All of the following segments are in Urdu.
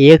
$1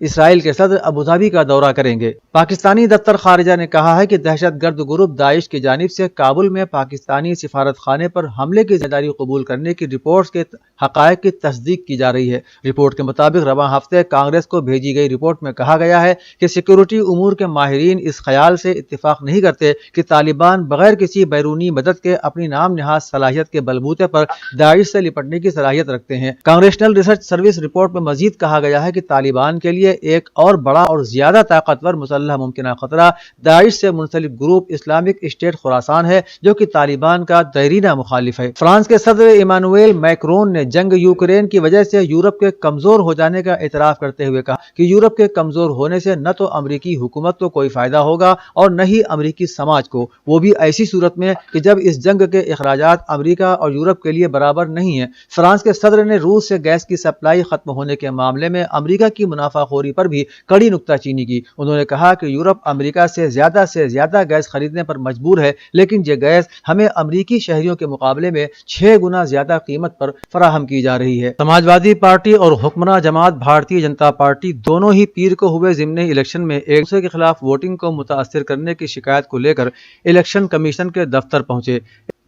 اسرائیل کے صدر ابوظہبی کا دورہ کریں گے۔ پاکستانی دفتر خارجہ نے کہا ہے کہ دہشت گرد گروپ داعش کی جانب سے کابل میں پاکستانی سفارت خانے پر حملے کی ذمہ داری قبول کرنے کی رپورٹس کے حقائق کی تصدیق کی جا رہی ہے۔ رپورٹ کے مطابق رواں ہفتے کانگریس کو بھیجی گئی رپورٹ میں کہا گیا ہے کہ سیکورٹی امور کے ماہرین اس خیال سے اتفاق نہیں کرتے کہ طالبان بغیر کسی بیرونی مدد کے اپنی نام نہاد صلاحیت کے بلبوتے پر داعش سے نپٹنے کی صلاحیت رکھتے ہیں۔ کانگریشنل ریسرچ سروس رپورٹ میں مزید کہا گیا ہے کہ طالبان کے لیے ایک اور بڑا اور زیادہ طاقتور مسلح ممکنہ خطرہ داعش سے منسلک گروپ اسلامک اسٹیٹ خراسان ہے، جو کہ طالبان کا دیرینہ مخالف ہے۔ فرانس کے صدر ایمانوئل میکرون نے جنگ یوکرین کی وجہ سے یورپ کے کمزور ہو جانے کا اعتراف کرتے ہوئے کہا کہ یورپ کے کمزور ہونے سے نہ تو امریکی حکومت کو کوئی فائدہ ہوگا اور نہ ہی امریکی سماج کو، وہ بھی ایسی صورت میں کہ جب اس جنگ کے اخراجات امریکہ اور یورپ کے لیے برابر نہیں ہیں۔ فرانس کے صدر نے روس سے گیس کی سپلائی ختم ہونے کے معاملے میں امریکہ کی منافع خوری پر بھی کڑی نکتہ چینی کی۔ انہوں نے کہا کہ یورپ امریکہ سے زیادہ گیس خریدنے پر مجبور ہے، لیکن یہ گیس ہمیں امریکی شہریوں کے مقابلے میں 6 گنا زیادہ قیمت پر فراہم کی جا رہی ہے۔ سماجوادی پارٹی اور حکمراں جماعت بھارتیہ جنتا پارٹی دونوں ہی پیر کو ہوئے ضمنی الیکشن میں ایک دوسرے کے خلاف ووٹنگ کو متاثر کرنے کی شکایت کو لے کر الیکشن کمیشن کے دفتر پہنچے۔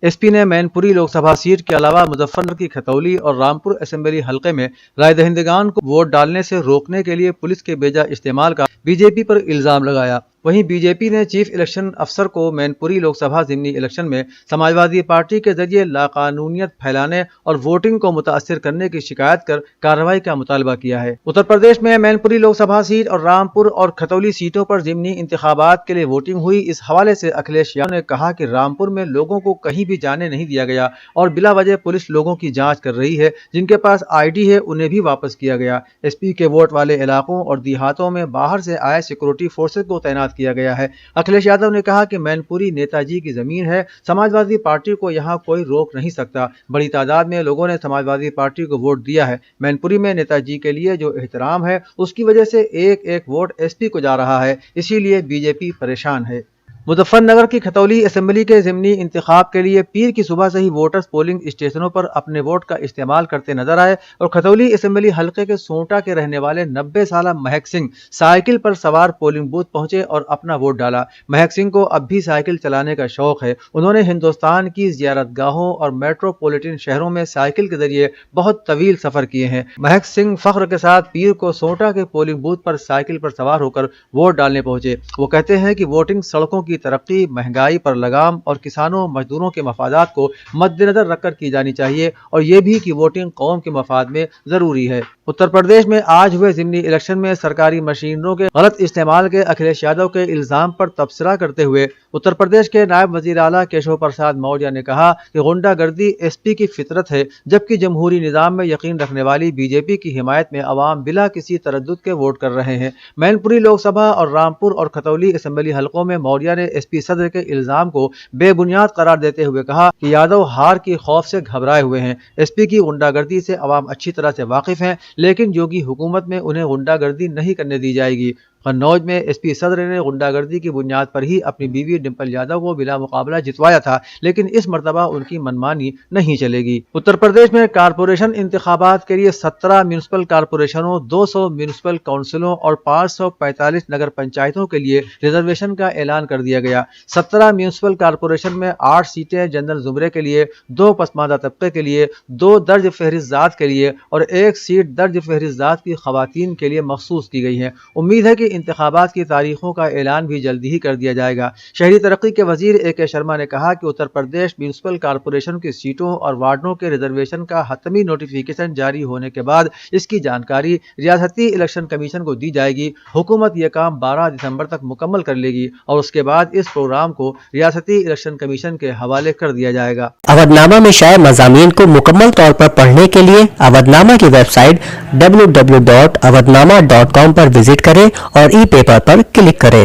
ایس پی نے مین پوری لوک سبھا سیٹ کے علاوہ مظفر نگر کی کھتولی اور رامپور اسمبلی حلقے میں رائے دہندگان کو ووٹ ڈالنے سے روکنے کے لیے پولیس کے بیجا استعمال کا بی جے پی پر الزام لگایا۔ وہیں بی جے پی نے چیف الیکشن افسر کو مین پوری لوک سبھا ضمنی الیکشن میں سماجوادی پارٹی کے ذریعے لاقانونیت پھیلانے اور ووٹنگ کو متاثر کرنے کی شکایت کر کارروائی کا مطالبہ کیا ہے۔ اتر پردیش میں مین پوری لوک سبھا سیٹ اور رامپور اور کھتولی سیٹوں پر ضمنی انتخابات کے لیے ووٹنگ ہوئی۔ اس حوالے سے اکھلیش یادو نے کہا کہ رامپور میں لوگوں کو کہیں بھی جانے نہیں دیا گیا اور بلا وجہ پولیس لوگوں کی جانچ کر رہی ہے، جن کے پاس آئی ڈی ہے انہیں بھی واپس کیا گیا۔ ایس پی کے ووٹ والے علاقوں اور دیہاتوں میں باہر سے آئے سیکورٹی فورسز کو تعینات کیا گیا ہے۔ اکھلیش یادو نے کہا کہ مین پوری نیتا جی کی زمین ہے، سماجوادی پارٹی کو یہاں کوئی روک نہیں سکتا۔ بڑی تعداد میں لوگوں نے سماجوادی پارٹی کو ووٹ دیا ہے۔ مین پوری میں نیتا جی کے لیے جو احترام ہے اس کی وجہ سے ایک ووٹ ایس پی کو جا رہا ہے، اسی لیے بی جے پی پریشان ہے۔ مظفر نگر کی کھتولی اسمبلی کے ضمنی انتخاب کے لیے پیر کی صبح سے ہی ووٹرز پولنگ اسٹیشنوں پر اپنے ووٹ کا استعمال کرتے نظر آئے اور کھتولی اسمبلی حلقے کے سونٹا کے رہنے والے 90 سالہ مہک سنگھ سائیکل پر سوار پولنگ بوتھ پہنچے اور اپنا ووٹ ڈالا۔ مہک سنگھ کو اب بھی سائیکل چلانے کا شوق ہے۔ انہوں نے ہندوستان کی زیارت گاہوں اور میٹروپولیٹن شہروں میں سائیکل کے ذریعے بہت طویل سفر کیے ہیں۔ مہک سنگھ فخر کے ساتھ پیر کو سونٹا کے پولنگ بوتھ پر سائیکل پر سوار ہو کر ووٹ ڈالنے پہنچے۔ وہ کہتے ہیں کہ ووٹنگ سڑکوں کی ترقی، مہنگائی پر لگام اور کسانوں مزدوروں کے مفادات کو مد نظر رکھ کر کی جانی چاہیے، اور یہ بھی کہ ووٹنگ قوم کے مفاد میں ضروری ہے۔ اتر پردیش میں آج ہوئے ضمنی الیکشن میں سرکاری مشینوں کے غلط استعمال کے اکھلیش یادو کے الزام پر تبصرہ کرتے ہوئے اتر پردیش کے نائب وزیر اعلیٰ کیشو پرساد موریہ نے کہا کہ غنڈہ گردی ایس پی کی فطرت ہے، جبکہ جمہوری نظام میں یقین رکھنے والی بی جے پی کی حمایت میں عوام بلا کسی تردد کے ووٹ کر رہے ہیں۔ مین پوری لوک سبھا اور رامپور اور کھتولی اسمبلی حلقوں میں موریہ نے ایس پی صدر کے الزام کو بے بنیاد قرار دیتے ہوئے کہا کہ یادو ہار کی خوف سے گھبرائے ہوئے ہیں۔ ایس پی کی غنڈہ گردی سے عوام اچھی طرح سے واقف ہیں، لیکن یوگی حکومت میں انہیں غنڈہ گردی نہیں کرنے دی جائے گی۔ قنوج میں ایس پی صدر نے غنڈہ گردی کی بنیاد پر ہی اپنی بیوی ڈمپل یادو کو بلا مقابلہ جتوایا تھا، لیکن اس مرتبہ ان کی منمانی نہیں چلے گی۔ اتر پردیش میں کارپوریشن انتخابات کے لیے 17 میونسپل کارپوریشنوں، 200 میونسپل کونسلوں اور 545 نگر پنچایتوں کے لیے ریزرویشن کا اعلان کر دیا گیا۔ 17 میونسپل کارپوریشن میں 8 سیٹیں جنرل زمرے کے لیے، 2 پسماندہ طبقے کے لیے، 2 درج فہرست ذات کے لیے اور 1 سیٹ درج فہرست ذات کی خواتین کے لیے مخصوص کی گئی ہیں۔ امید ہے کہ انتخابات کی تاریخوں کا اعلان بھی جلدی ہی کر دیا جائے گا۔ شہری ترقی کے وزیر اے کے شرما نے کہا کہ اتر پردیش میونسپل کارپوریشن کی سیٹوں اور وارڈوں کے ریزرویشن کا حتمی نوٹیفیکیشن جاری ہونے کے بعد اس کی جانکاری ریاستی الیکشن کمیشن کو دی جائے گی۔ حکومت یہ کام 12 دسمبر تک مکمل کر لے گی اور اس کے بعد اس پروگرام کو ریاستی الیکشن کمیشن کے حوالے کر دیا جائے گا۔ اودھ نامہ میں شائع مضامین کو مکمل طور پر پڑھنے کے لیے اودھ نامہ کی ویب سائٹ www.awadhnama.com پر وزٹ کریں اور ای پیپر پر کلک کریں۔